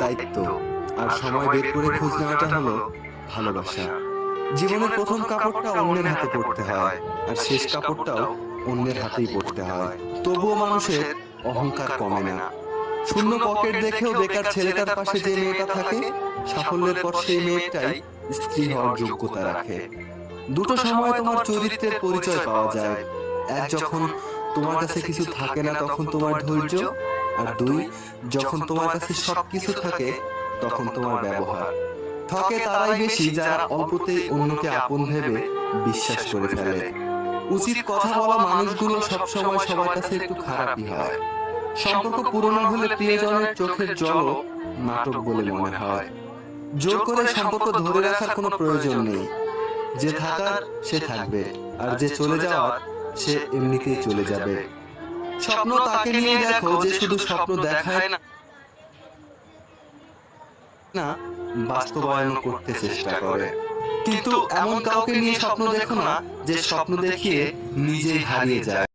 দায়িত্ব, আর সময় বের করে খোঁজ নেওয়াটা হলো ভালোবাসা। জীবনের প্রথম কাপড়টা অন্যের হাতে পড়তে হয়, আর শেষ কাপড়টাও অন্যের হাতেই পড়তে হয়। তবুও মানুষের অহংকার কমে না। শূন্য পকেট দেখেও বেকার ছেলেটার পাশে যে মেয়েটা থাকে, সাফল্যের পর সেই মেয়েটাই স্ত্রী হওয়ার যোগ্যতা রাখে। দুটো সময় তোমার চরিত্রের পরিচয় পাওয়া যায়। এক, যখন তোমার কাছে কিছু থাকে না তখন তোমার ধৈর্য, আর দুই, যখন তোমার কাছে সবকিছু থাকে তখন তোমার ব্যবহার। ঠকে তারাই বেশি যারা অল্পতেই অন্যকে আপন ভেবে বিশ্বাস করে ফেলে। উচিত কথা বলা মানুষগুলো সবসময় সবার কাছে একটু খারাপই হয়। সম্পর্ক পুরনো হলে প্রিয়জনের চোখের জলও নাটক বলে মনে হয়। জোর করে সম্পর্ক ধরে রাখার কোনো প্রয়োজন নেই। যে থাকার সে থাকবে, আর যে চলে যাওয়ার সে এমনিতেই চলে যাবে। স্বপ্ন তাকে নিয়ে দেখো যে শুধু স্বপ্ন দেখায় না, বাস্তবায়ন করতে চেষ্টা করে। কিন্তু এমন কাউকে নিয়ে স্বপ্ন দেখো না যে স্বপ্ন দেখিয়ে নিজেই হারিয়ে যায়।